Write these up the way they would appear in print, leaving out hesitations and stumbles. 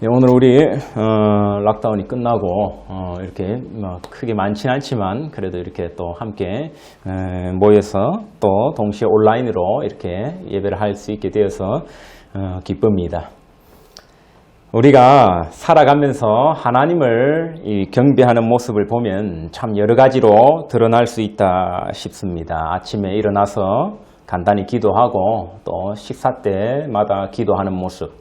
네, 오늘 우리 락다운이 끝나고 이렇게 뭐 크게 많지는 않지만 그래도 이렇게 또 함께 모여서 또 동시에 온라인으로 이렇게 예배를 할 수 있게 되어서 기쁩니다. 우리가 살아가면서 하나님을 경배하는 모습을 보면 참 여러 가지로 드러날 수 있다 싶습니다. 아침에 일어나서 간단히 기도하고 또 식사 때마다 기도하는 모습,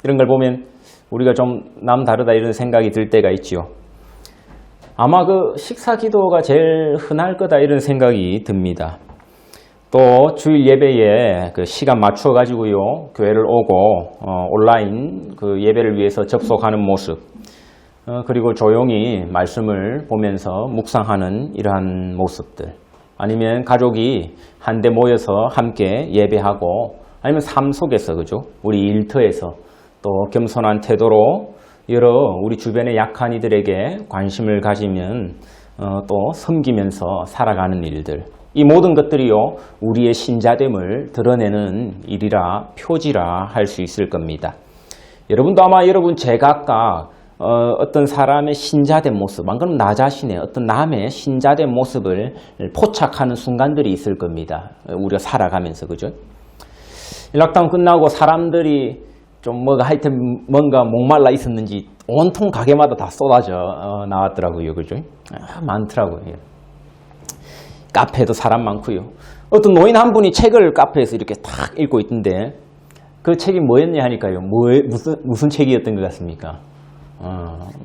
이런 걸 보면 우리가 좀 남다르다 이런 생각이 들 때가 있지요. 아마 그 식사 기도가 제일 흔할 거다 이런 생각이 듭니다. 또 주일 예배에 그 시간 맞춰 가지고요 교회를 오고 온라인 그 예배를 위해서 접속하는 모습, 그리고 조용히 말씀을 보면서 묵상하는 이러한 모습들, 아니면 가족이 한데 모여서 함께 예배하고, 아니면 삶 속에서 그죠, 우리 일터에서 또 겸손한 태도로 여러 우리 주변의 약한 이들에게 관심을 가지면 또 섬기면서 살아가는 일들, 이 모든 것들이요 우리의 신자됨을 드러내는 일이라, 표지라 할 수 있을 겁니다. 여러분도 아마 여러분 제각각 어떤 사람의 신자된 모습, 안 그러면 나 자신의 어떤 남의 신자된 모습을 포착하는 순간들이 있을 겁니다. 우리가 살아가면서, 그죠? 락다운 끝나고 사람들이 좀 하여튼 뭔가 목말라 있었는지 온통 가게마다 다 쏟아져 나왔더라고요. 그죠? 많더라고요. 카페도 사람 많고요. 어떤 노인 한 분이 책을 카페에서 이렇게 탁 읽고 있던데 그 책이 뭐였냐 하니까요. 무슨 책이었던 것 같습니까?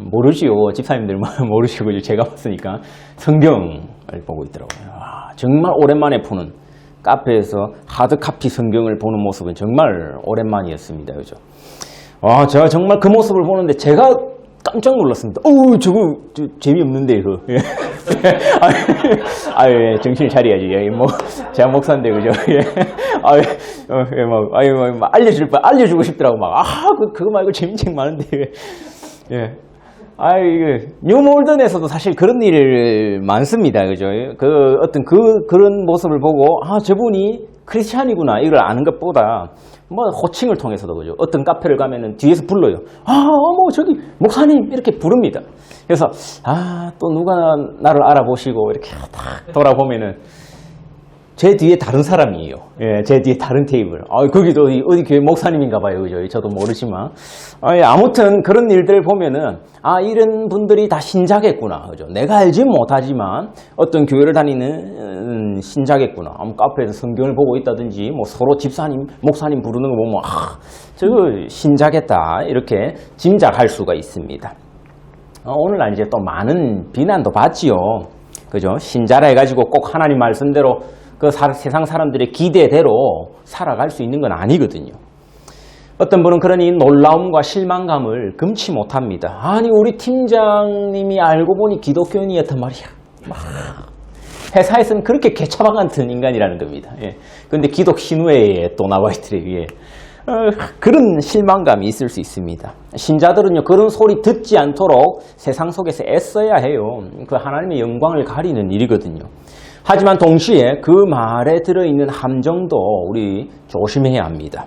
모르지요. 집사님들 모르시고 제가 봤으니까 성경을 보고 있더라고요. 정말 오랜만에 푸는, 카페에서 하드카피 성경을 보는 모습은 정말 오랜만이었습니다. 그죠? 제가 정말 그 모습을 보는데 제가 깜짝 놀랐습니다. 저거 재미없는데, 이거. 예. 예, 정신 차려야지. 예, 제가 목사인데, 그죠? 예. 알려주고 싶더라고. 그거 말고 재밌는 책 많은데. 예. 이게, 뉴몰든에서도 사실 그런 일 많습니다. 그죠? 그런 모습을 보고, 저분이 크리스찬이구나, 이걸 아는 것보다, 호칭을 통해서도, 그죠? 어떤 카페를 가면은 뒤에서 불러요. 저기, 목사님, 이렇게 부릅니다. 그래서, 또 누가 나를 알아보시고, 이렇게 딱 돌아보면은, 제 뒤에 다른 사람이에요. 예, 제 뒤에 다른 테이블. 거기도 어디 교회 목사님인가 봐요. 그죠? 저도 모르지만. 아무튼 그런 일들을 보면은, 이런 분들이 다 신자겠구나. 그죠? 내가 알지 못하지만 어떤 교회를 다니는 신자겠구나. 카페에서 성경을 보고 있다든지, 서로 집사님, 목사님 부르는 거 보면, 저거 신자겠다. 이렇게 짐작할 수가 있습니다. 오늘날 이제 또 많은 비난도 받지요. 그죠? 신자라 해가지고 꼭 하나님 말씀대로 그 세상 사람들의 기대대로 살아갈 수 있는 건 아니거든요. 어떤 분은 그러니 놀라움과 실망감을 금치 못합니다. 우리 팀장님이 알고 보니 기독교인이었단 말이야. 회사에서는 그렇게 개차방 같은 인간이라는 겁니다. 예. 그런데 기독 신우회에 또 나와 있더래요. 예. 그런 실망감이 있을 수 있습니다. 신자들은요 그런 소리 듣지 않도록 세상 속에서 애써야 해요. 그 하나님의 영광을 가리는 일이거든요. 하지만 동시에 그 말에 들어있는 함정도 우리 조심해야 합니다.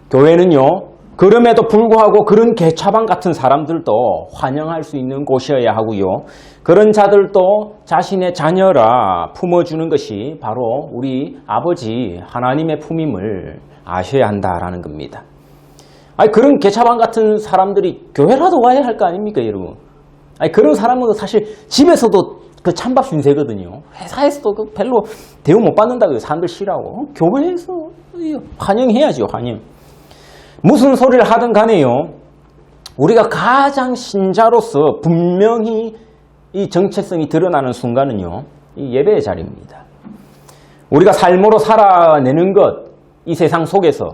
교회는요 그럼에도 불구하고 그런 개차방 같은 사람들도 환영할 수 있는 곳이어야 하고요, 그런 자들도 자신의 자녀라 품어주는 것이 바로 우리 아버지 하나님의 품임을 아셔야 한다라는 겁니다. 그런 개차방 같은 사람들이 교회라도 와야 할 거 아닙니까, 여러분? 그런 사람은 사실 집에서도 그 찬밥 신세거든요. 회사에서도 별로 대우 못 받는다고요. 사람들 싫어하고. 교회에서 환영해야죠, 환영. 무슨 소리를 하든 간에요, 우리가 가장 신자로서 분명히 이 정체성이 드러나는 순간은요, 이 예배의 자리입니다. 우리가 삶으로 살아내는 것, 이 세상 속에서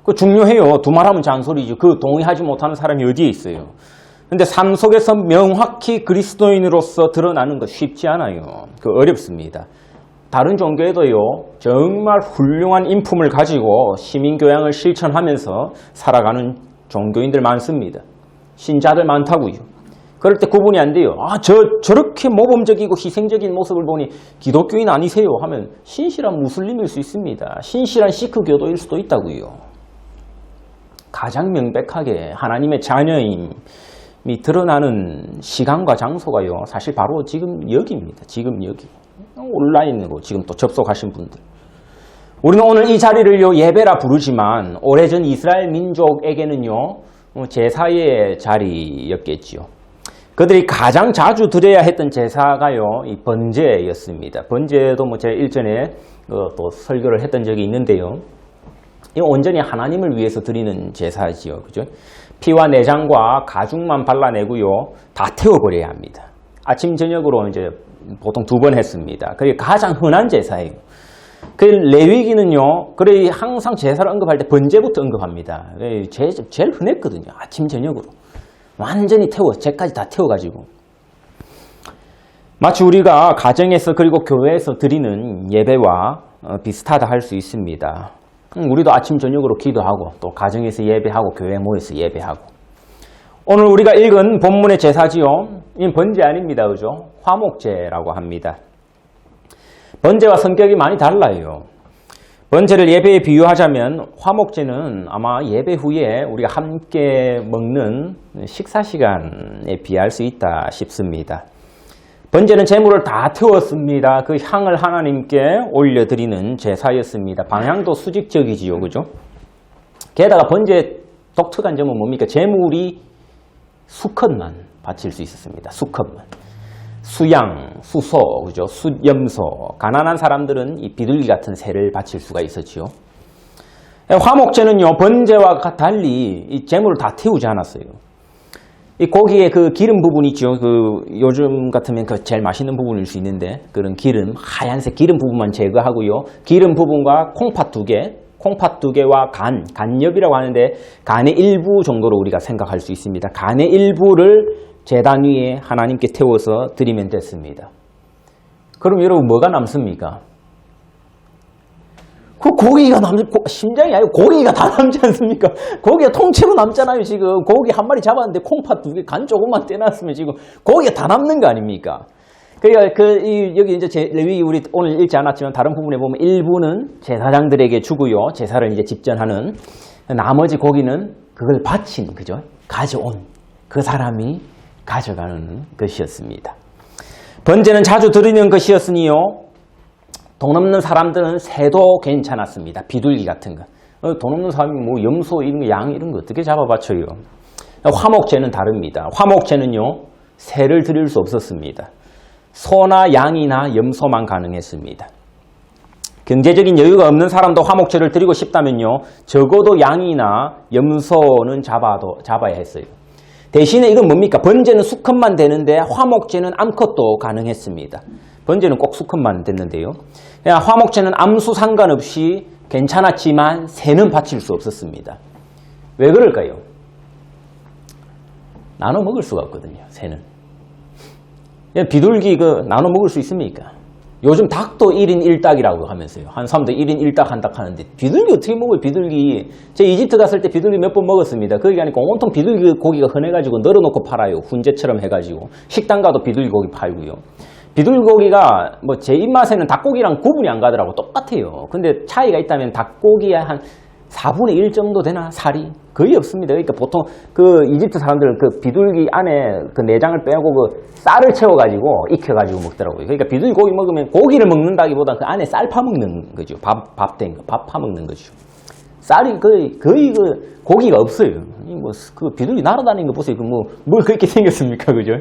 그 중요해요. 두말하면 잔소리죠. 그 동의하지 못하는 사람이 어디에 있어요. 근데 삶 속에서 명확히 그리스도인으로서 드러나는 것 쉽지 않아요. 어렵습니다. 다른 종교에도요 정말 훌륭한 인품을 가지고 시민교양을 실천하면서 살아가는 종교인들 많습니다. 신자들 많다고요. 그럴 때 구분이 안 돼요. 저렇게 모범적이고 희생적인 모습을 보니 기독교인 아니세요 하면 신실한 무슬림일 수 있습니다. 신실한 시크 교도일 수도 있다고요. 가장 명백하게 하나님의 자녀임이 드러나는 시간과 장소가요, 사실 바로 지금 여기입니다. 지금 여기. 온라인으로 지금 또 접속하신 분들. 우리는 오늘 이 자리를요, 예배라 부르지만 오래전 이스라엘 민족에게는요, 제사의 자리였겠지요. 그들이 가장 자주 드려야 했던 제사가요, 이 번제였습니다. 번제도 뭐 제가 일전에 또 설교를 했던 적이 있는데요. 이 온전히 하나님을 위해서 드리는 제사지요. 그죠? 피와 내장과 가죽만 발라내고요, 다 태워버려야 합니다. 아침, 저녁으로 이제 보통 2번 했습니다. 그게 가장 흔한 제사예요. 그 레위기는요, 그래 항상 제사를 언급할 때 번제부터 언급합니다. 제일 흔했거든요. 아침, 저녁으로. 완전히 제까지 다 태워가지고. 마치 우리가 가정에서 그리고 교회에서 드리는 예배와 비슷하다 할 수 있습니다. 우리도 아침, 저녁으로 기도하고 또 가정에서 예배하고 교회에 모여서 예배하고. 오늘 우리가 읽은 본문의 제사지요. 이 번제 아닙니다. 그죠? 화목제라고 합니다. 번제와 성격이 많이 달라요. 번제를 예배에 비유하자면 화목제는 아마 예배 후에 우리가 함께 먹는 식사 시간에 비할 수 있다 싶습니다. 번제는 제물을 다 태웠습니다. 그 향을 하나님께 올려드리는 제사였습니다. 방향도 수직적이지요. 그죠? 게다가 번제의 독특한 점은 뭡니까? 제물이 수컷만 바칠 수 있었습니다. 수컷만. 수양, 수소, 그죠? 숫염소. 가난한 사람들은 이 비둘기 같은 새를 바칠 수가 있었지요. 화목제는요, 번제와 달리 이 제물을 다 태우지 않았어요. 이 고기의 그 기름 부분 있죠. 요즘 같으면 그 제일 맛있는 부분일 수 있는데, 그런 기름, 하얀색 기름 부분만 제거하고요. 기름 부분과 콩팥 2개, 콩팥 2개와 간엽이라고 하는데, 간의 일부 정도로 우리가 생각할 수 있습니다. 간의 일부를 제단 위에 하나님께 태워서 드리면 됐습니다. 그럼 여러분 뭐가 남습니까? 그 고기가 심장이 아니고 고기가 다 남지 않습니까? 고기가 통째로 남잖아요, 지금. 고기 한 마리 잡았는데 콩팥 2개, 간 조금만 떼놨으면 지금 고기가 다 남는 거 아닙니까? 그러니까 여기 이제 레위기 우리 오늘 읽지 않았지만 다른 부분에 보면 일부는 제사장들에게 주고요. 제사를 이제 집전하는. 나머지 고기는 그걸 바친, 그죠? 가져온 그 사람이 가져가는 것이었습니다. 번제는 자주 드리는 것이었으니요, 돈 없는 사람들은 새도 괜찮았습니다. 비둘기 같은 거. 돈 없는 사람이 뭐 염소 이런 거, 양 이런 거 어떻게 잡아 바쳐요? 화목제는 다릅니다. 화목제는요, 새를 드릴 수 없었습니다. 소나 양이나 염소만 가능했습니다. 경제적인 여유가 없는 사람도 화목제를 드리고 싶다면요, 적어도 양이나 염소는 잡아야 했어요. 대신에 이건 뭡니까? 번제는 수컷만 되는데 화목제는 암컷도 가능했습니다. 번제는 꼭 수컷만 됐는데요. 화목제는 암수 상관없이 괜찮았지만 새는 바칠 수 없었습니다. 왜 그럴까요? 나눠 먹을 수가 없거든요, 새는. 비둘기 나눠 먹을 수 있습니까? 요즘 닭도 1인 1닭이라고 하면서요. 한 사람도 1인 1닭 한 닭 하는데 비둘기 어떻게 먹어요, 비둘기. 제가 이집트 갔을 때 비둘기 몇 번 먹었습니다. 거기 가니까 온통 비둘기 고기가 흔해가지고 널어놓고 팔아요. 훈제처럼 해가지고. 식당 가도 비둘기 고기 팔고요. 비둘기 고기가 뭐 제 입맛에는 닭고기랑 구분이 안 가더라고. 똑같아요. 근데 차이가 있다면 닭고기의 한 4분의 1 정도 되나? 살이? 거의 없습니다. 그러니까 보통 이집트 사람들 비둘기 안에 내장을 빼고 쌀을 채워가지고 익혀가지고 먹더라고요. 그러니까 비둘기 고기 먹으면 고기를 먹는다기보다 그 안에 쌀 파먹는 거죠. 밥 파먹는 거죠. 쌀이 거의 고기가 없어요. 비둘기 날아다니는 거 보세요. 뭘 그렇게 생겼습니까? 그죠?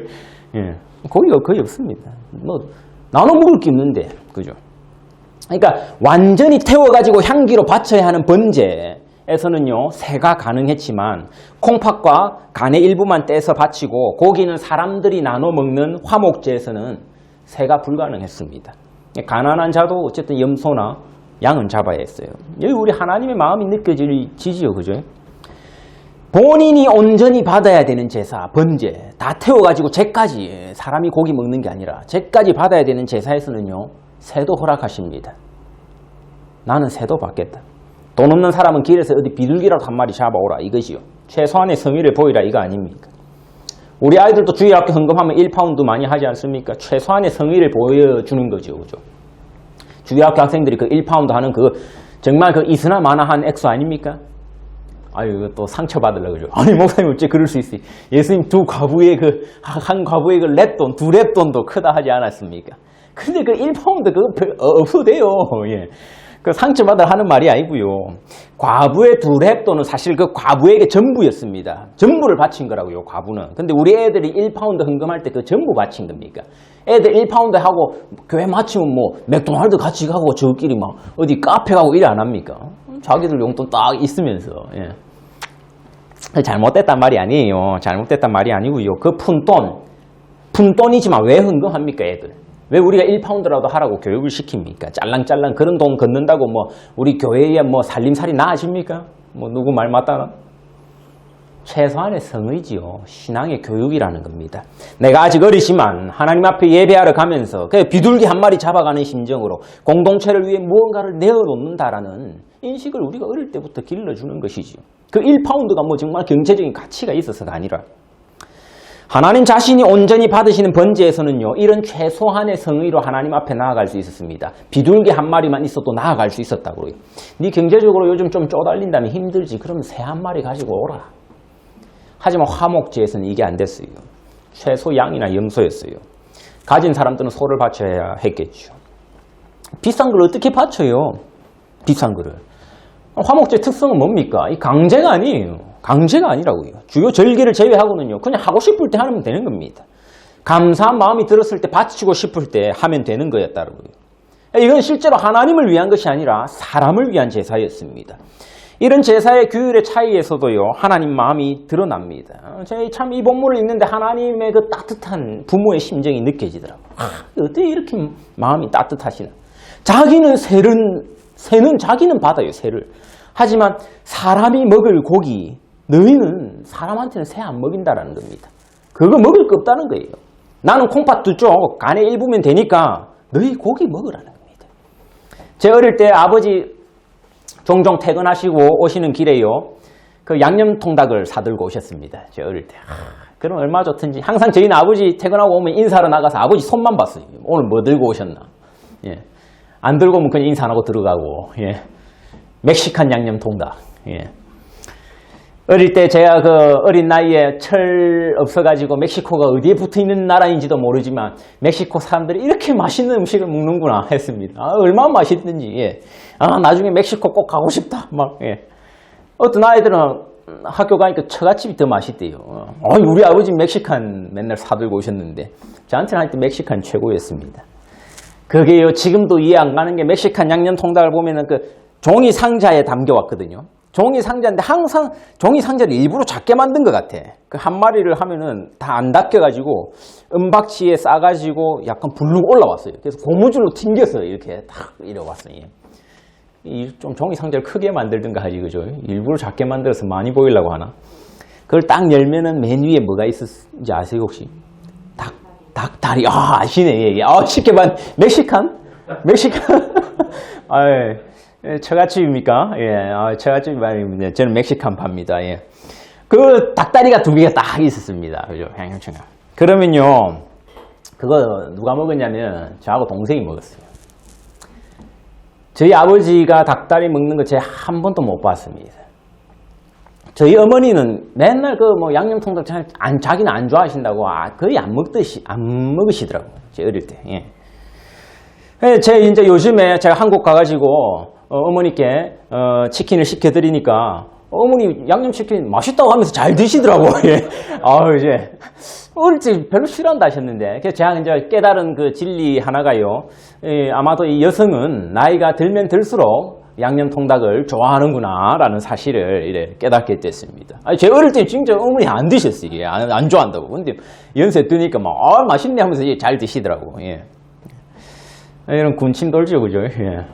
예. 고기가 거의 없습니다. 나눠 먹을 게 없는데. 그죠? 그러니까 완전히 태워가지고 향기로 바쳐야 하는 번제에서는요, 새가 가능했지만 콩팥과 간의 일부만 떼서 바치고 고기는 사람들이 나눠 먹는 화목제에서는 새가 불가능했습니다. 가난한 자도 어쨌든 염소나 양은 잡아야 했어요. 여기 우리 하나님의 마음이 느껴지지요, 그죠? 본인이 온전히 받아야 되는 제사, 번제, 다 태워가지고 쟤까지, 사람이 고기 먹는 게 아니라 쟤까지 받아야 되는 제사에서는요, 새도 허락하십니다. 나는 새도 받겠다. 돈 없는 사람은 길에서 어디 비둘기라도 한 마리 잡아오라, 이것이요. 최소한의 성의를 보이라, 이거 아닙니까? 우리 아이들도 주일학교 헌금하면 1파운드 많이 하지 않습니까? 최소한의 성의를 보여주는 거죠, 그죠? 주일학교 학생들이 1파운드 하는 정말 있으나 마나한 액수 아닙니까? 아유, 또 상처받으려고 그러죠. 아니, 목사님 어째 그럴 수 있어요? 예수님 두 과부의 한 과부의 랩돈, 두 랩돈도 크다 하지 않았습니까? 근데 그 1파운드 그거 없어도 돼요. 예. 그 상처받으려 하는 말이 아니고요. 과부의 두 랩돈은 사실 그 과부에게 전부였습니다. 전부를 바친 거라고요, 과부는. 근데 우리 애들이 1파운드 헌금할 때 그 전부 바친 겁니까? 애들 1파운드 하고 교회 마치면 뭐 맥도날드 같이 가고 저끼리 막 어디 카페 가고 이래 안 합니까? 자기들 용돈 딱 있으면서. 예. 잘못됐단 말이 아니에요. 잘못됐단 말이 아니고요. 그 푼돈이지만 왜 헌금합니까, 애들? 왜 우리가 1파운드라도 하라고 교육을 시킵니까? 짤랑짤랑 그런 돈 걷는다고 뭐 우리 교회에 뭐 살림살이 나아집니까? 뭐 누구 말 맞다나? 최소한의 성의지요. 신앙의 교육이라는 겁니다. 내가 아직 어리지만 하나님 앞에 예배하러 가면서 그 비둘기 한 마리 잡아가는 심정으로 공동체를 위해 무언가를 내어놓는다라는 인식을 우리가 어릴 때부터 길러주는 것이지요. 그 1파운드가 뭐 정말 경제적인 가치가 있어서가 아니라 하나님 자신이 온전히 받으시는 번제에서는요, 이런 최소한의 성의로 하나님 앞에 나아갈 수 있었습니다. 비둘기 한 마리만 있어도 나아갈 수 있었다고요. 네 경제적으로 요즘 좀 쪼달린다면 힘들지. 그럼 새 한 마리 가지고 오라. 하지만 화목제에서는 이게 안 됐어요. 최소 양이나 염소였어요. 가진 사람들은 소를 바쳐야 했겠죠. 비싼 걸 어떻게 바쳐요? 비싼 거를. 화목제 특성은 뭡니까? 이 강제가 아니에요. 강제가 아니라고요. 주요 절기를 제외하고는요, 그냥 하고 싶을 때 하면 되는 겁니다. 감사한 마음이 들었을 때 바치고 싶을 때 하면 되는 거였다고요. 이건 실제로 하나님을 위한 것이 아니라 사람을 위한 제사였습니다. 이런 제사의 규율의 차이에서도요, 하나님 마음이 드러납니다. 제가 참 이 본문을 읽는데 하나님의 그 따뜻한 부모의 심정이 느껴지더라고요. 어떻게 이렇게 마음이 따뜻하시나. 자기는 새는 자기는 받아요, 새를. 하지만 사람이 먹을 고기, 너희는 사람한테는 새 안 먹인다라는 겁니다. 그거 먹을 거 없다는 거예요. 나는 콩팥 두 쪽 간에 일부면 되니까 너희 고기 먹으라는 겁니다. 제 어릴 때 아버지 종종 퇴근하시고 오시는 길에요, 그 양념통닭을 사들고 오셨습니다. 제 어릴 때. 그럼 얼마나 좋든지. 항상 저희는 아버지 퇴근하고 오면 인사하러 나가서 아버지 손만 봤어요. 오늘 뭐 들고 오셨나. 예. 안 들고 오면 그냥 인사 안 하고 들어가고. 예. 멕시칸 양념통닭. 예. 어릴 때 제가 그 어린 나이에 철 없어가지고 멕시코가 어디에 붙어 있는 나라인지도 모르지만 멕시코 사람들이 이렇게 맛있는 음식을 먹는구나 했습니다. 얼마나 맛있는지. 예. 나중에 멕시코 꼭 가고 싶다. 막. 예. 어떤 아이들은 학교 가니까 처갓집이 더 맛있대요. 우리 아버지 멕시칸 맨날 사들고 오셨는데 저한테는 하여튼 멕시칸 최고였습니다. 그게요, 지금도 이해 안 가는 게 멕시칸 양념통닭을 보면은 그 종이 상자에 담겨왔거든요. 종이 상자인데 항상 종이 상자를 일부러 작게 만든 것 같아. 그 한 마리를 하면은 다 안 닦여가지고 은박지에 싸가지고 약간 불룩 올라왔어요. 그래서 고무줄로 튕겨서 이렇게 탁 이래왔어요. 좀 종이 상자를 크게 만들든가 하지, 그죠? 일부러 작게 만들어서 많이 보이려고 하나? 그걸 딱 열면은 맨 위에 뭐가 있었는지 아세요, 혹시? 닭다리. 아시네. 예. 쉽게 멕시칸? 처갓집입니까? 예, 처갓집 말입니다. 저는 멕시칸 팝니다. 예. 그 닭다리가 두 개가 딱 있었습니다. 그죠? 양념청각. 그러면요, 그거 누가 먹었냐면 저하고 동생이 먹었어요. 저희 아버지가 닭다리 먹는 거 제가 한 번도 못 봤습니다. 저희 어머니는 맨날 그 뭐 양념통닭 자기는 안 좋아하신다고 거의 안 먹으시더라고요. 제 어릴 때. 예. 제 이제 요즘에 제가 한국 가가지고 어머니께 치킨을 시켜드리니까 어머니 양념치킨 맛있다고 하면서 잘 드시더라고요. 예. 이제 어릴 때 별로 싫어한다 하셨는데, 그래서 제가 이제 깨달은 그 진리 하나가요, 아마도 이 여성은 나이가 들면 들수록 양념통닭을 좋아하는구나 라는 사실을 이래 깨닫게 됐습니다. 제 어릴 때 진짜 어머니 안 드셨어요. 안 좋아한다고. 근데 연세 뜨니까 막 맛있네 하면서 잘 드시더라고. 예. 이런 군침 돌죠, 그죠? 예.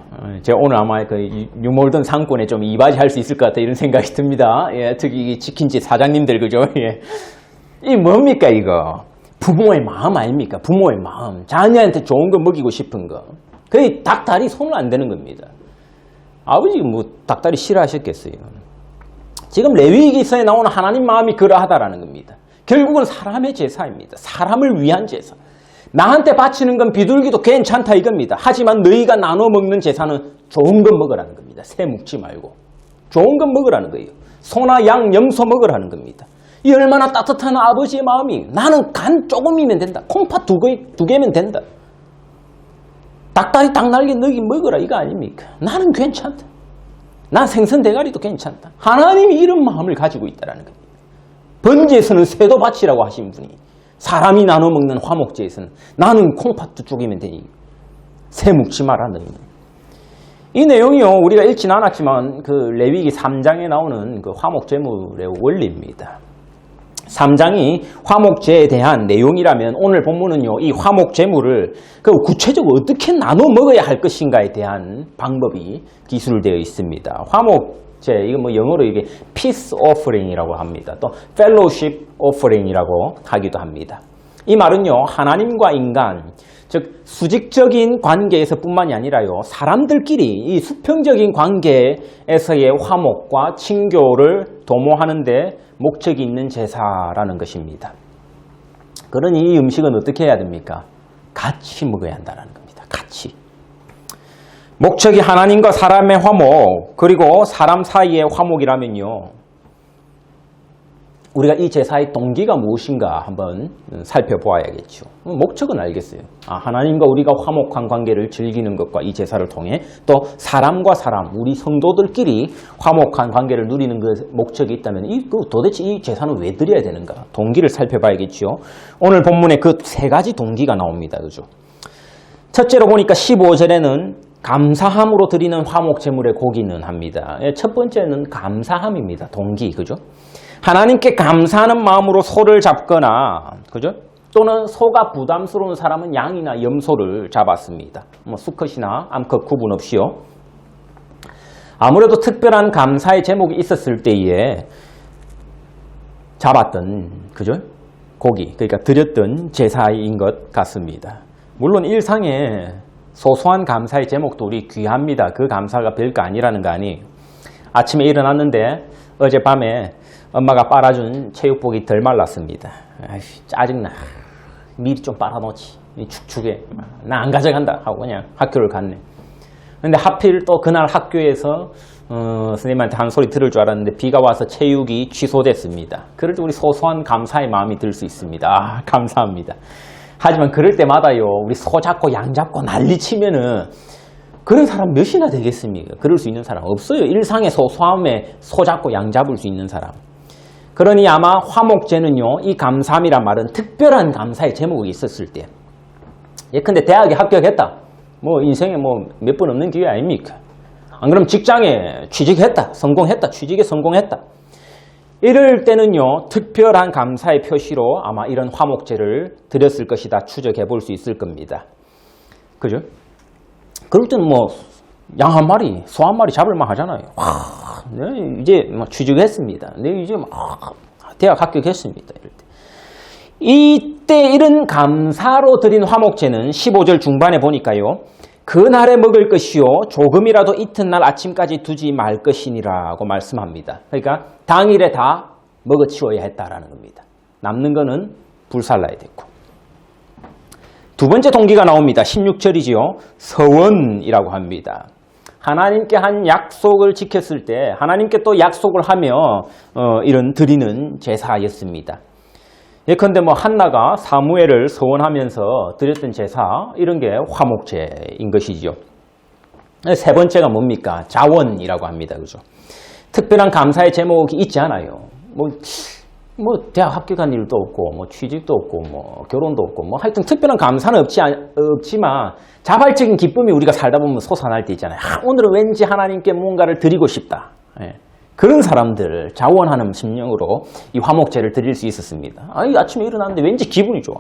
제가 오늘 아마 그 뉴몰던 상권에 좀 이바지할 수 있을 것 같다 이런 생각이 듭니다. 예. 특히 치킨집 사장님들, 그죠? 예. 이 뭡니까, 이거? 부모의 마음 아닙니까? 부모의 마음. 자녀한테 좋은 거 먹이고 싶은 거. 거의 닭다리 손을 안 대는 겁니다. 아버지가 뭐 닭다리 싫어하셨겠어요. 지금 레위기서에 나오는 하나님 마음이 그러하다라는 겁니다. 결국은 사람의 제사입니다. 사람을 위한 제사. 나한테 바치는 건 비둘기도 괜찮다 이겁니다. 하지만 너희가 나눠 먹는 제사는 좋은 건 먹으라는 겁니다. 새 묵지 말고. 좋은 건 먹으라는 거예요. 소나 양, 염소 먹으라는 겁니다. 이 얼마나 따뜻한 아버지의 마음이 나는 간 조금이면 된다. 콩팥 두 개면 된다. 닭다리 닭날개 너희 먹으라 이거 아닙니까? 나는 괜찮다. 난 생선 대가리도 괜찮다. 하나님이 이런 마음을 가지고 있다는 겁니다. 번제에서는 쇠도 바치라고 하신 분이 사람이 나눠 먹는 화목제에서는 나는 콩팥 쪽이면 되니 새 묵지 마라 너희는. 이 내용이요 우리가 읽지는 않았지만 그 레위기 3장에 나오는 그 화목제물의 원리입니다. 3장이 화목제에 대한 내용이라면 오늘 본문은요 이 화목제물을 그 구체적으로 어떻게 나눠 먹어야 할 것인가에 대한 방법이 기술되어 있습니다. 화목제 이거 뭐 영어로 이게 peace offering이라고 합니다. 또 fellowship offering이라고 하기도 합니다. 이 말은요 하나님과 인간 즉 수직적인 관계에서 뿐만이 아니라요 사람들끼리 이 수평적인 관계에서의 화목과 친교를 도모하는 데 목적이 있는 제사라는 것입니다. 그러니 이 음식은 어떻게 해야 됩니까? 같이 먹어야 한다는 겁니다. 같이. 목적이 하나님과 사람의 화목 그리고 사람 사이의 화목이라면요 우리가 이 제사의 동기가 무엇인가 한번 살펴보아야겠죠. 목적은 알겠어요. 하나님과 우리가 화목한 관계를 즐기는 것과 이 제사를 통해 또 사람과 사람, 우리 성도들끼리 화목한 관계를 누리는 그 목적이 있다면 도대체 이 제사는 왜 드려야 되는가? 동기를 살펴봐야겠죠. 오늘 본문에 그 세 가지 동기가 나옵니다. 그죠? 첫째로 보니까 15절에는 감사함으로 드리는 화목제물의 고기는 합니다. 첫 번째는 감사함입니다. 동기, 그죠? 하나님께 감사하는 마음으로 소를 잡거나, 그죠? 또는 소가 부담스러운 사람은 양이나 염소를 잡았습니다. 뭐 수컷이나 암컷 구분 없이요. 아무래도 특별한 감사의 제목이 있었을 때에 잡았던, 그죠? 고기, 그러니까 드렸던 제사인 것 같습니다. 물론 일상에 소소한 감사의 제목도 우리 귀합니다. 그 감사가 별거 아니라는 거 아니에요. 아침에 일어났는데 어젯밤에 엄마가 빨아준 체육복이 덜 말랐습니다. 아이씨, 짜증나. 미리 좀 빨아놓지. 축축해. 나 안 가져간다 하고 그냥 학교를 갔네. 근데 하필 또 그날 학교에서 선생님한테 한 소리 들을 줄 알았는데 비가 와서 체육이 취소됐습니다. 그럴 때 우리 소소한 감사의 마음이 들 수 있습니다. 감사합니다. 하지만 그럴 때마다요 우리 소 잡고 양 잡고 난리치면은 그런 사람 몇이나 되겠습니까? 그럴 수 있는 사람 없어요. 일상의 소소함에 소 잡고 양 잡을 수 있는 사람. 그러니 아마 화목제는요 이 감사함이란 말은 특별한 감사의 제목이 있었을 때 예컨대 대학에 합격했다. 뭐 인생에 뭐 몇 번 없는 기회 아닙니까? 안 그럼 직장에 취직했다. 성공했다. 취직에 성공했다. 이럴 때는요 특별한 감사의 표시로 아마 이런 화목제를 드렸을 것이다 추적해 볼 수 있을 겁니다. 그죠? 그럴 때는 뭐 양 한 마리, 소 한 마리 잡을 만 하잖아요. 와, 네, 이제 뭐 취직했습니다. 네, 이제 대학 합격했습니다. 이럴 때. 이때 이런 감사로 드린 화목제는 15절 중반에 보니까요. 그날에 먹을 것이요 조금이라도 이튿날 아침까지 두지 말 것이니라고 말씀합니다. 그러니까 당일에 다 먹어치워야 했다라는 겁니다. 남는 거는 불살라야 됐고. 두 번째 동기가 나옵니다. 16절이지요. 서원이라고 합니다. 하나님께 한 약속을 지켰을 때 하나님께 또 약속을 하며 이런 드리는 제사였습니다. 예컨대 뭐 한나가 사무엘을 서원하면서 드렸던 제사 이런 게 화목제인 것이죠. 세 번째가 뭡니까? 자원이라고 합니다. 그죠? 특별한 감사의 제목이 있지 않아요. 뭐 대학 합격한 일도 없고 뭐 취직도 없고 뭐 결혼도 없고 뭐 하여튼 특별한 감사는 없지만 자발적인 기쁨이 우리가 살다 보면 솟아날 때 있잖아요. 오늘은 왠지 하나님께 뭔가를 드리고 싶다. 예. 그런 사람들을 자원하는 심령으로 이 화목제를 드릴 수 있었습니다. 아침에 일어났는데 왠지 기분이 좋아.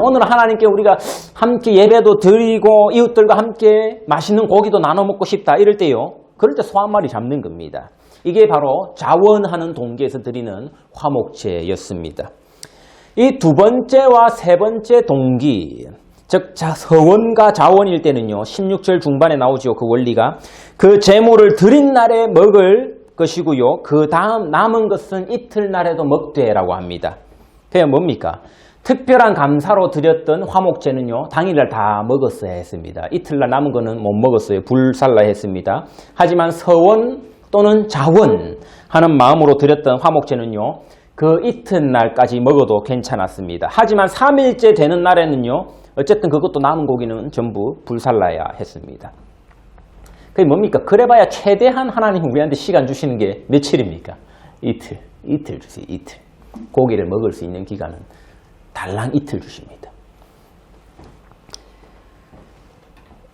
오늘 하나님께 우리가 함께 예배도 드리고 이웃들과 함께 맛있는 고기도 나눠 먹고 싶다. 이럴 때요. 그럴 때 소 한 마리 잡는 겁니다. 이게 바로 자원하는 동기에서 드리는 화목제였습니다. 이 두 번째와 세 번째 동기, 즉 서원과 자원일 때는요. 16절 중반에 나오죠. 그 원리가. 그 제물을 드린 날에 먹을 것이고요. 그 다음 남은 것은 이틀날에도 먹되라고 합니다. 그게 뭡니까? 특별한 감사로 드렸던 화목제는요. 당일날 다 먹었어야 했습니다. 이틀날 남은 거는 못 먹었어요. 불살라 했습니다. 하지만 서원 또는 자원 하는 마음으로 드렸던 화목제는요, 그 이튿날까지 먹어도 괜찮았습니다. 하지만 3일째 되는 날에는요, 어쨌든 그것도 남은 고기는 전부 불살라야 했습니다. 그게 뭡니까? 그래봐야 최대한 하나님 우리한테 시간 주시는 게 며칠입니까? 이틀 주세요. 이틀. 고기를 먹을 수 있는 기간은 달랑 이틀 주십니다.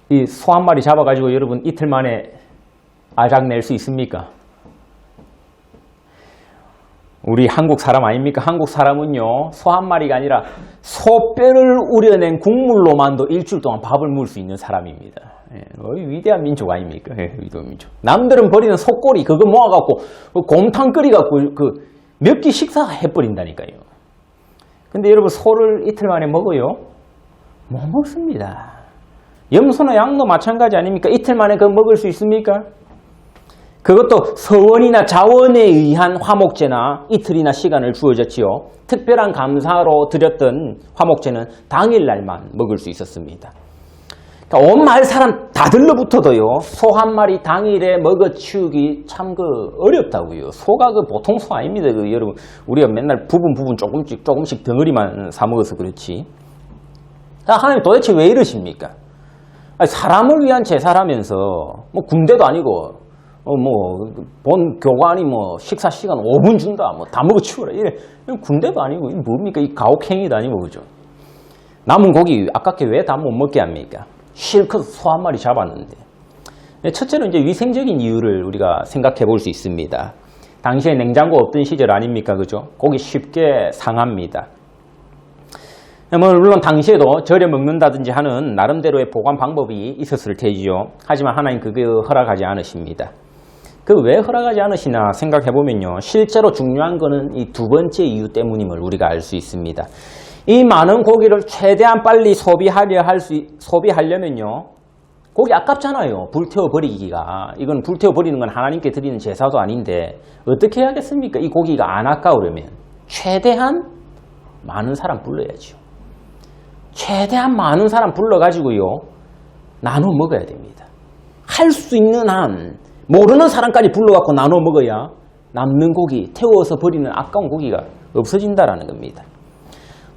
이 소 한 마리 잡아가지고 여러분 이틀 만에 알작 낼 수 있습니까? 우리 한국 사람 아닙니까? 한국 사람은요, 소 한 마리가 아니라 소뼈를 우려낸 국물로만도 일주일 동안 밥을 먹을 수 있는 사람입니다. 위대한 민족 아닙니까? 위대한 민족. 남들은 버리는 소꼬리 그거 모아갖고 곰탕 끓여갖고 몇 끼 식사해버린다니까요. 근데 여러분 소를 이틀 만에 먹어요? 못 먹습니다. 염소나 양도 마찬가지 아닙니까? 이틀 만에 그거 먹을 수 있습니까? 그것도 서원이나 자원에 의한 화목제나 이틀이나 시간을 주어졌지요. 특별한 감사로 드렸던 화목제는 당일날만 먹을 수 있었습니다. 그러니까 온 마을 사람 다 들러붙어도요, 소 한 마리 당일에 먹어치우기 참 어렵다고요. 소가 보통 소 아닙니다. 여러분, 우리가 맨날 부분 조금씩 덩어리만 사 먹어서 그렇지. 하나님 도대체 왜 이러십니까? 아니, 사람을 위한 제사라면서 뭐 군대도 아니고 본 교관이 식사 시간 5분 준다, 다 먹어치워라, 이래. 군대도 아니고, 이 뭡니까? 이 가혹행위도 아니고, 그죠? 남은 고기 아깝게 왜 다 못 먹게 합니까? 실컷 소 한 마리 잡았는데. 첫째로 이제 위생적인 이유를 우리가 생각해 볼 수 있습니다. 당시에 냉장고 없던 시절 아닙니까? 그죠? 고기 쉽게 상합니다. 물론 당시에도 절여 먹는다든지 하는 나름대로의 보관 방법이 있었을 테지요. 하지만 하나님 그게 허락하지 않으십니다. 그 왜 허락하지 않으시나 생각해 보면요, 실제로 중요한 거는 이 두 번째 이유 때문임을 우리가 알 수 있습니다. 이 많은 고기를 최대한 빨리 소비하려면요, 고기 아깝잖아요. 불태워 버리기가. 이건 불태워 버리는 건 하나님께 드리는 제사도 아닌데 어떻게 해야겠습니까? 이 고기가 안 아까우려면 최대한 많은 사람 불러야죠. 최대한 많은 사람 불러가지고요, 나눠 먹어야 됩니다. 할 수 있는 한 모르는 사람까지 불러갖고 나눠 먹어야 남는 고기, 태워서 버리는 아까운 고기가 없어진다라는 겁니다.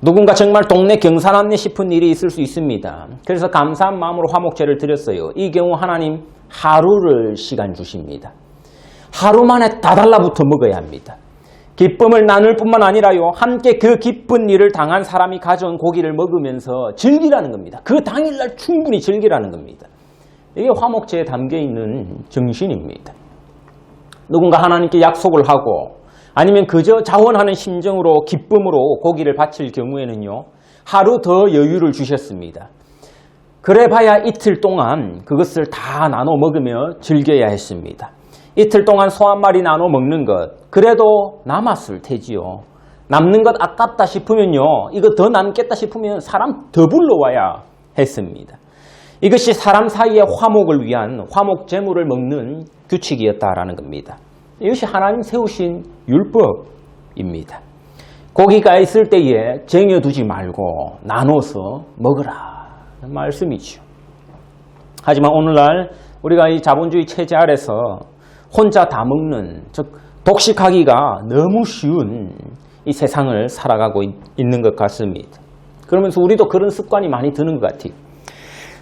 누군가 정말 동네 경사났네 싶은 일이 있을 수 있습니다. 그래서 감사한 마음으로 화목제를 드렸어요. 이 경우 하나님 하루를 시간 주십니다. 하루 만에 다 달라붙어 먹어야 합니다. 기쁨을 나눌 뿐만 아니라요, 함께 그 기쁜 일을 당한 사람이 가져온 고기를 먹으면서 즐기라는 겁니다. 그 당일날 충분히 즐기라는 겁니다. 이게 화목제에 담겨있는 정신입니다. 누군가 하나님께 약속을 하고 아니면 그저 자원하는 심정으로 기쁨으로 고기를 바칠 경우에는요, 하루 더 여유를 주셨습니다. 그래봐야 이틀 동안 그것을 다 나눠 먹으며 즐겨야 했습니다. 이틀 동안 소 한 마리 나눠 먹는 것, 그래도 남았을 테지요. 남는 것 아깝다 싶으면요, 이거 더 남겠다 싶으면 사람 더 불러와야 했습니다. 이것이 사람 사이의 화목을 위한 화목 제물을 먹는 규칙이었다라는 겁니다. 이것이 하나님 세우신 율법입니다. 고기가 있을 때에 쟁여두지 말고 나눠서 먹으라 말씀이죠. 하지만 오늘날 우리가 이 자본주의 체제 아래서 혼자 다 먹는, 즉 독식하기가 너무 쉬운 이 세상을 살아가고 있는 것 같습니다. 그러면서 우리도 그런 습관이 많이 드는 것 같아요.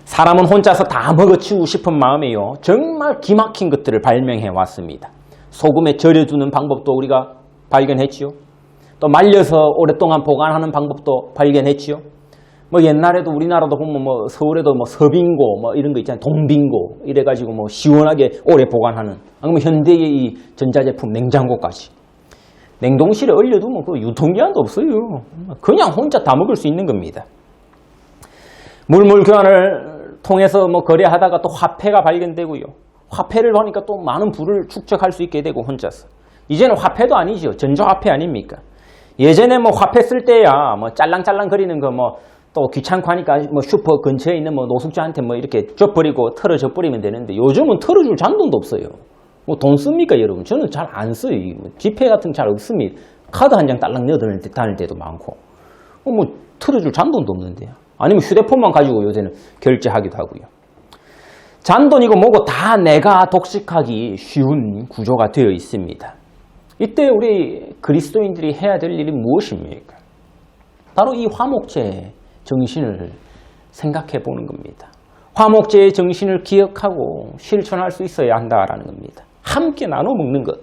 사람은 혼자서 다 먹어치우고 싶은 마음에요, 정말 기막힌 것들을 발명해 왔습니다. 소금에 절여두는 방법도 우리가 발견했지요. 또 말려서 오랫동안 보관하는 방법도 발견했지요. 옛날에도 우리나라도 보면 서울에도 서빙고 이런 거 있잖아요. 동빙고 이래가지고 시원하게 오래 보관하는. 아니면 현대의 이 전자제품 냉장고까지. 냉동실에 얼려두면 그 유통기한도 없어요. 그냥 혼자 다 먹을 수 있는 겁니다. 물물 교환을 통해서 거래하다가 또 화폐가 발견되고요. 화폐를 보니까 또 많은 부를 축적할 수 있게 되고 혼자서. 이제는 화폐도 아니죠. 전자화폐 아닙니까? 예전에 화폐 쓸 때야 짤랑짤랑 거리는 거 또 귀찮고 하니까 슈퍼 근처에 있는 노숙자한테 이렇게 줘버리고 털어줘 버리면 되는데 요즘은 털어줄 잔돈도 없어요. 돈 씁니까 여러분? 저는 잘 안 써요. 지폐 같은 거 잘 없습니다. 카드 한 장 딸랑 넣어 다닐 때도 많고. 털어줄 잔돈도 없는데요. 아니면 휴대폰만 가지고 요새는 결제하기도 하고요. 잔돈이고 뭐고 다 내가 독식하기 쉬운 구조가 되어 있습니다. 이때 우리 그리스도인들이 해야 될 일이 무엇입니까? 바로 이 화목제 정신을 생각해 보는 겁니다. 화목제의 정신을 기억하고 실천할 수 있어야 한다라는 겁니다. 함께 나눠 먹는 것.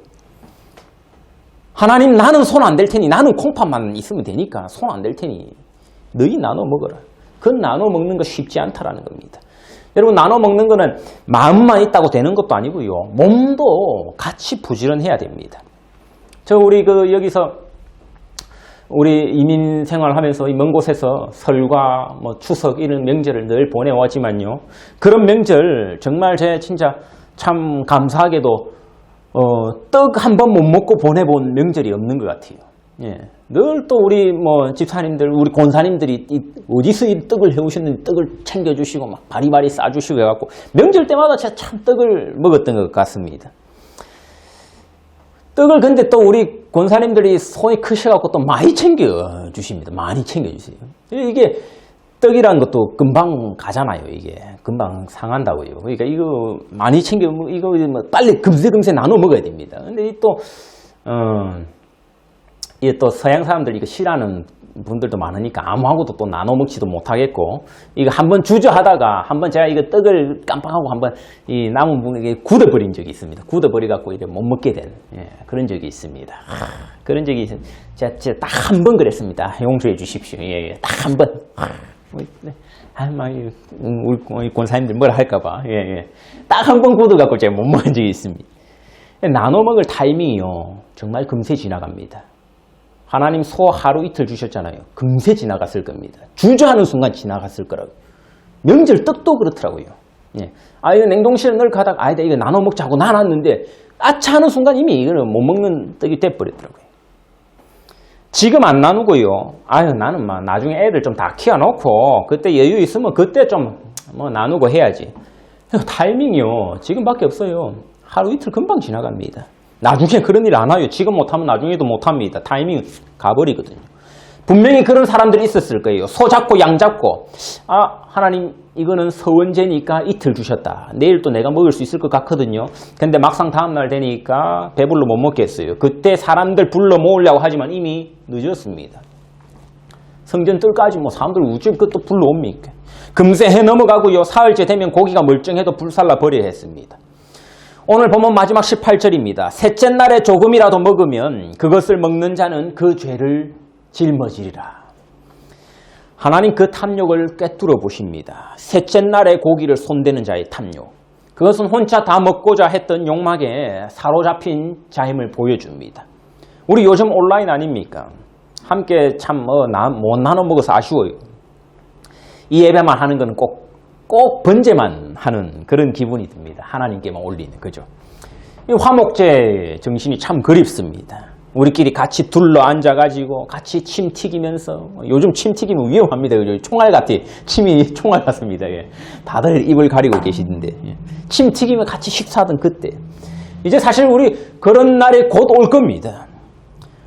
하나님, 나는 손 안 댈 테니, 나는 콩팥만 있으면 되니까 손 안 댈 테니 너희 나눠 먹어라. 그 나눠 먹는 거 쉽지 않다라는 겁니다. 여러분, 나눠 먹는 거는 마음만 있다고 되는 것도 아니고요. 몸도 같이 부지런해야 됩니다. 우리 여기서 우리 이민 생활하면서 먼 곳에서 설과 추석 이런 명절을 늘 보내왔지만요. 그런 명절 정말 진짜 참 감사하게도 떡 한 번 못 먹고 보내본 명절이 없는 것 같아요. 예. 늘 또 우리 집사님들, 우리 권사님들이 어디서 이 떡을 해오셨는지 떡을 챙겨주시고 막 바리바리 싸주시고 해갖고 명절 때마다 제가 참 떡을 먹었던 것 같습니다. 떡을 근데 또 우리 권사님들이 손이 크셔갖고 또 많이 챙겨주십니다. 많이 챙겨주세요. 이게 떡이라는 것도 금방 가잖아요. 이게 금방 상한다고요. 그러니까 이거 많이 챙겨, 이거 빨리 금세 나눠 먹어야 됩니다. 근데 이게 또 서양 사람들 이거 싫어하는 분들도 많으니까 아무하고도 또 나눠 먹지도 못하겠고, 이거 한번 주저하다가 한번 제가 이거 떡을 깜빡하고 한번 이 남은 분에게 굳어버린 적이 있습니다. 굳어버려갖고 이제 못 먹게 된 그런 적이 있습니다. 그런 적이 제가 딱 한 번 그랬습니다. 용서해 주십시오. 예. 딱 한 번. 우리 권사님들 뭐라 할까봐. 예. 딱 한 번 굳어갖고 제가 못 먹은 적이 있습니다. 나눠 먹을 타이밍이요. 정말 금세 지나갑니다. 하나님 소 하루 이틀 주셨잖아요. 금세 지나갔을 겁니다. 주저하는 순간 지나갔을 거라고요. 명절 떡도 그렇더라고요. 예. 이거 냉동실에 늘 가다가 이거 나눠 먹자고 놔놨는데 아차 하는 순간 이미 이거는 못 먹는 떡이 돼버렸더라고요. 지금 안 나누고요. 나는 나중에 애들 좀 다 키워놓고 그때 여유 있으면 그때 좀 나누고 해야지. 타이밍이요. 지금밖에 없어요. 하루 이틀 금방 지나갑니다. 나중에 그런 일 안 와요. 지금 못하면 나중에도 못합니다. 타이밍 가버리거든요. 분명히 그런 사람들이 있었을 거예요. 소 잡고 양 잡고 하나님 이거는 서원제니까 이틀 주셨다. 내일 또 내가 먹을 수 있을 것 같거든요. 근데 막상 다음날 되니까 배불러 못 먹겠어요. 그때 사람들 불러 모으려고 하지만 이미 늦었습니다. 성전 뜰까지 사람들 우ጭ 또 불러옵니까? 금세 해 넘어가고요. 사흘째 되면 고기가 멀쩡해도 불살라 버려야 했습니다. 오늘 보면 마지막 18절입니다. 셋째 날에 조금이라도 먹으면 그것을 먹는 자는 그 죄를 짊어지리라. 하나님 그 탐욕을 꿰뚫어 보십니다. 셋째 날에 고기를 손대는 자의 탐욕. 그것은 혼자 다 먹고자 했던 욕망에 사로잡힌 자임을 보여줍니다. 우리 요즘 온라인 아닙니까? 함께 참 못 나눠 먹어서 아쉬워요. 이 예배만 하는 건 꼭 번제만 하는 그런 기분이 듭니다. 하나님께만 올리는, 그죠? 이 화목제 정신이 참 그립습니다. 우리끼리 같이 둘러 앉아가지고 같이 침 튀기면서, 요즘 침 튀기면 위험합니다. 그죠? 총알 같아. 침이 총알 같습니다. 예. 다들 입을 가리고 계시는데. 예. 침 튀기면 같이 식사하던 그때. 이제 사실 우리 그런 날이 곧 올 겁니다.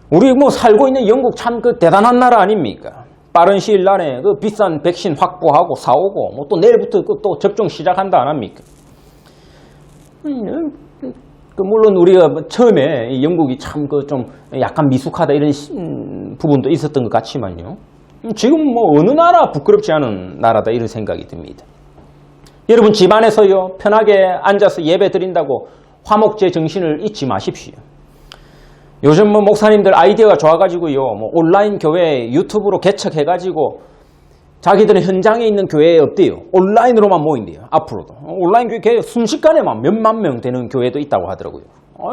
우리 살고 있는 영국 참 대단한 나라 아닙니까? 빠른 시일 안에 비싼 백신 확보하고 사오고 또 내일부터 또 접종 시작한다 안 합니까? 물론 우리가 처음에 영국이 참 좀 약간 미숙하다 이런 부분도 있었던 것 같지만요. 지금 어느 나라 부끄럽지 않은 나라다 이런 생각이 듭니다. 여러분 집안에서요 편하게 앉아서 예배 드린다고 화목제 정신을 잊지 마십시오. 요즘 목사님들 아이디어가 좋아가지고요. 온라인 교회 유튜브로 개척해가지고 자기들은 현장에 있는 교회에 없대요. 온라인으로만 모인대요. 앞으로도. 온라인 교회 순식간에만 몇만 명 되는 교회도 있다고 하더라고요.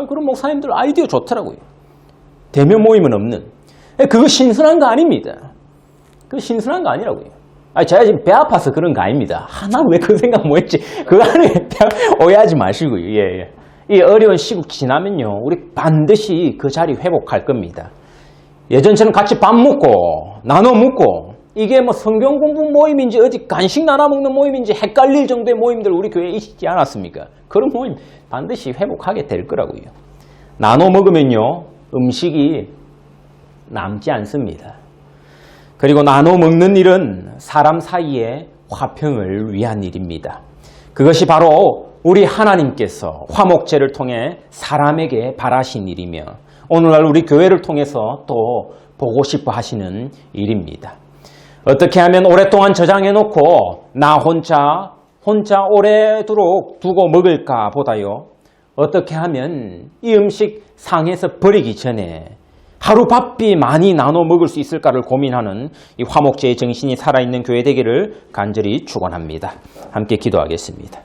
그럼 목사님들 아이디어 좋더라고요. 대면 모임은 없는. 그거 신선한 거 아닙니다. 그거 신선한 거 아니라고요. 제가 지금 배 아파서 그런 거 아닙니다. 나 왜 그 생각 못 했지? 그거 안에 오해하지 마시고요. 예. 이 어려운 시국 지나면요, 우리 반드시 그 자리 회복할 겁니다. 예전처럼 같이 밥 먹고, 나눠 먹고, 이게 성경 공부 모임인지 어디 간식 나눠 먹는 모임인지 헷갈릴 정도의 모임들 우리 교회에 있지 않았습니까? 그런 모임 반드시 회복하게 될 거라고요. 나눠 먹으면요, 음식이 남지 않습니다. 그리고 나눠 먹는 일은 사람 사이의 화평을 위한 일입니다. 그것이 바로 우리 하나님께서 화목제를 통해 사람에게 바라신 일이며 오늘날 우리 교회를 통해서 또 보고 싶어 하시는 일입니다. 어떻게 하면 오랫동안 저장해놓고 나 혼자 오래도록 두고 먹을까 보다요. 어떻게 하면 이 음식 상해서 버리기 전에 하루바삐 많이 나눠 먹을 수 있을까를 고민하는 이 화목제의 정신이 살아있는 교회 되기를 간절히 축원합니다. 함께 기도하겠습니다.